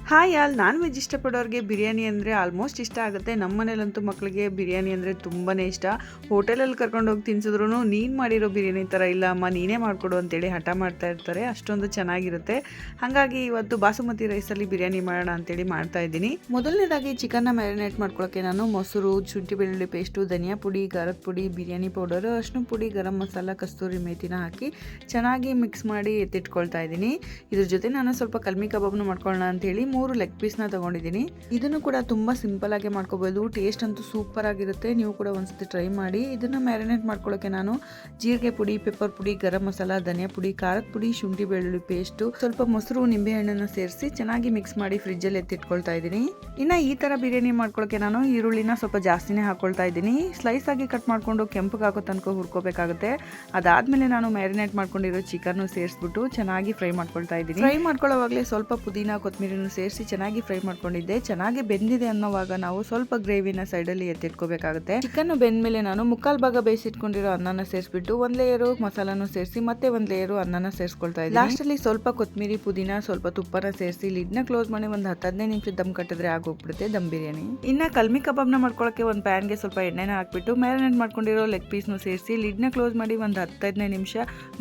Hi non veg ಇಷ್ಟಪಡೋರಿಗೆ biryani ಅಂದರೆ almost ಇಷ್ಟ ಆಗುತ್ತೆ. ನಮ್ಮ ಮನೇಲಂತೂ ಮಕ್ಕಳಿಗೆ ಬಿರಿಯಾನಿ ಅಂದರೆ ತುಂಬಾ ಇಷ್ಟ. ಹೋಟೆಲಲ್ಲಿ ಕರ್ಕೊಂಡೋಗಿ ತಿನ್ಸಿದ್ರು ನೀನು ಮಾಡಿರೋ ಬಿರಿಯಾನಿ ಥರ ಇಲ್ಲ ಅಮ್ಮ, ನೀನೇ ಮಾಡಿಕೊಡು ಅಂತೇಳಿ ಹಠ ಮಾಡ್ತಾ ಇರ್ತಾರೆ. ಅಷ್ಟೊಂದು ಚೆನ್ನಾಗಿರುತ್ತೆ. ಹಾಗಾಗಿ ಇವತ್ತು ಬಾಸುಮತಿ ರೈಸಲ್ಲಿ ಬಿರಿಯಾನಿ ಮಾಡೋಣ ಅಂತೇಳಿ ಮಾಡ್ತಾ ಇದ್ದೀನಿ. ಮೊದಲನೇದಾಗಿ ಚಿಕನ್ನ ಮ್ಯಾರಿನೇಟ್ ಮಾಡ್ಕೊಳ್ಳೋಕ್ಕೆ ನಾನು ಮೊಸರು, ಶುಂಠಿ ಬೆಳ್ಳುಳ್ಳಿ ಪೇಸ್ಟು, ಧನಿಯಾ ಪುಡಿ, ಖಾರದ ಪುಡಿ, ಬಿರಿಯಾನಿ ಪೌಡರು, ಅರಿಶಿನ ಪುಡಿ, ಗರಂ ಮಸಾಲ, ಕಸ್ತೂರಿ ಮೇಥಿನ ಹಾಕಿ ಚೆನ್ನಾಗಿ ಮಿಕ್ಸ್ ಮಾಡಿ ಎತ್ತಿಟ್ಕೊಳ್ತಾ ಇದ್ದೀನಿ. ಇದ್ರ ಜೊತೆ ನಾನು ಸ್ವಲ್ಪ ಕಲ್ಮಿ ಕಬಾಬ್ನು ಮಾಡ್ಕೊಳ್ಳೋಣ ಅಂತೇಳಿ 3 ಲೆಗ್ ಪೀಸ್ನ ತಗೊಂಡಿದ್ದೀನಿ. ಇದನ್ನು ಕೂಡ ತುಂಬ ಸಿಂಪಲ್ ಆಗಿ ಮಾಡ್ಕೋಬಹುದು. ಟೇಸ್ಟ್ ಅಂತೂ ಸೂಪರ್ ಆಗಿರುತ್ತೆ. ನೀವು ಕೂಡ ಒಂದ್ಸತಿ ಟ್ರೈ ಮಾಡಿ. ಇದನ್ನ ಮ್ಯಾರಿನೇಟ್ ಮಾಡ್ಕೊಳ್ಳೋಕೆ ನಾನು ಜೀರಿಗೆ ಪುಡಿ, ಪೆಪ್ಪರ್ ಪುಡಿ, ಗರಂ ಮಸಾಲ, ಧನಿಯಾ ಪುಡಿ, ಖಾರದ ಪುಡಿ, ಶುಂಠಿ ಬೆಳ್ಳುಳ್ಳಿ ಪೇಸ್ಟು, ಸ್ವಲ್ಪ ಮೊಸರು, ನಿಂಬೆ ಹಣ್ಣನ್ನು ಸೇರಿಸಿ ಚೆನ್ನಾಗಿ ಮಿಕ್ಸ್ ಮಾಡಿ ಫ್ರಿಜ್ಜಲ್ಲಿ ಎತ್ತಿಟ್ಕೊಳ್ತಾ ಇದ್ದೀನಿ. ಇನ್ನು ಈ ಥರ ಬಿರಿಯಾನಿ ಮಾಡ್ಕೊಳ್ಳೋಕೆ ನಾನು ಈರುಳ್ಳಿನ ಸ್ವಲ್ಪ ಜಾಸ್ತಿನೇ ಹಾಕೊಳ್ತಾ ಇದ್ದೀನಿ. ಸ್ಲೈಸ್ ಆಗಿ ಕಟ್ ಮಾಡಿಕೊಂಡು ಕೆಂಪಗೆ ಹಾಕೋ ತನಕ ಹುರ್ಕೋಬೇಕಾಗುತ್ತೆ. ಅದಾದಮೇಲೆ ನಾನು ಮ್ಯಾರಿನೇಟ್ ಮಾಡ್ಕೊಂಡಿರೋ ಚಿಕನ್ನು ಸೇರಿಸ್ಬಿಟ್ಟು ಚೆನ್ನಾಗಿ ಫ್ರೈ ಮಾಡ್ಕೊಳ್ತಾ ಇದ್ದೀನಿ. ಫ್ರೈ ಮಾಡ್ಕೊಳ್ಳೋವಾಗಲೇ ಸ್ವಲ್ಪ ಪುದೀನ, ಕೊತ್ತಂಬರಿನೂ ಸೇರಿಸಿ ಚೆನ್ನಾಗಿ ಫ್ರೈ ಮಾಡ್ಕೊಂಡಿದ್ದೆ. ಚೆನ್ನಾಗಿ ಬೆಂದಿದೆ ಅನ್ನೋವಾಗ ನಾವು ಸ್ವಲ್ಪ ಗ್ರೇವಿನ ಸೈಡಲ್ಲಿ ಎತ್ತಿಟ್ಕೋಬೇಕಾಗುತ್ತೆ. ಚಿಕನ್ ಬೆಂದ್ಮೇಲೆ ನಾನು ಮುಕ್ಕಾಲು ಭಾಗ ಬೇಯಿಸಿಟ್ಕೊಂಡಿರೋ ಅನ್ನನ ಸೇರಿಸ್ಬಿಟ್ಟು 1 ಲೇಯರು ಮಸಾಲಾನು ಸೇರಿಸಿ ಮತ್ತೆ 1 ಲೇಯರು ಅನ್ನನ ಸೇರಿಸ್ಕೊಳ್ತಾ ಇದ್ದೀನಿ. ಲಾಸ್ಟಲ್ಲಿ ಸ್ವಲ್ಪ ಕೊತ್ತಂಬರಿ, ಪುದೀನ, ಸ್ವಲ್ಪ ತುಪ್ಪನ ಸೇರಿಸಿ ಲಿಡ್ನ ಕ್ಲೋಸ್ ಮಾಡಿ ಒಂದು 10-15 ನಿಮಿಷ ದಮ್ ಕಟ್ಟಿದ್ರೆ ಆಗೋಗ್ಬಿಡುತ್ತೆ ದಮ್ ಬಿರಿಯಾನಿ. ಇನ್ನ ಕಲ್ಮಿ ಕಬಾಬ್ನ ಮಾಡ್ಕೊಳ್ಳೋಕೆ ಒಂದು ಪ್ಯಾನ್ಗೆ ಸ್ವಲ್ಪ ಎಣ್ಣೆನ ಹಾಕ್ಬಿಟ್ಟು ಮ್ಯಾರಿನೇಟ್ ಮಾಡ್ಕೊಂಡಿರೋ ಲೆಗ್ ಪೀಸ್ನು ಸೇರಿಸಿ ಲಿಡ್ನ ಕ್ಲೋಸ್ ಮಾಡಿ ಒಂದು 10-15 ನಿಮಿಷ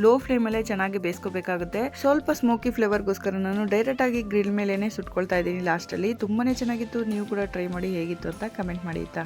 ಲೋ ಫ್ಲೇಮಲ್ಲೇ ಚೆನ್ನಾಗಿ ಬೇಯಿಸ್ಕೋಬೇಕಾಗುತ್ತೆ. ಸ್ವಲ್ಪ ಸ್ಮೋಕಿ ಫ್ಲೇವರ್ಗೋಸ್ಕರ ನಾನು ಡೈರೆಕ್ಟ್ ಆಗಿ ಗ್ರಿಲ್ ಮೇಲೆನೆ ಸುಟ್ಕೊಳ್ತಾ ಇದ್ದೀನಿ. ಲಾಸ್ಟಲ್ಲಿ ತುಂಬಾನೇ ಚೆನ್ನಾಗಿತ್ತು. ನೀವು ಕೂಡ ಟ್ರೈ ಮಾಡಿ ಹೇಗಿತ್ತು ಅಂತ ಕಮೆಂಟ್ ಮಾಡಿ ಆಯ್ತಾ.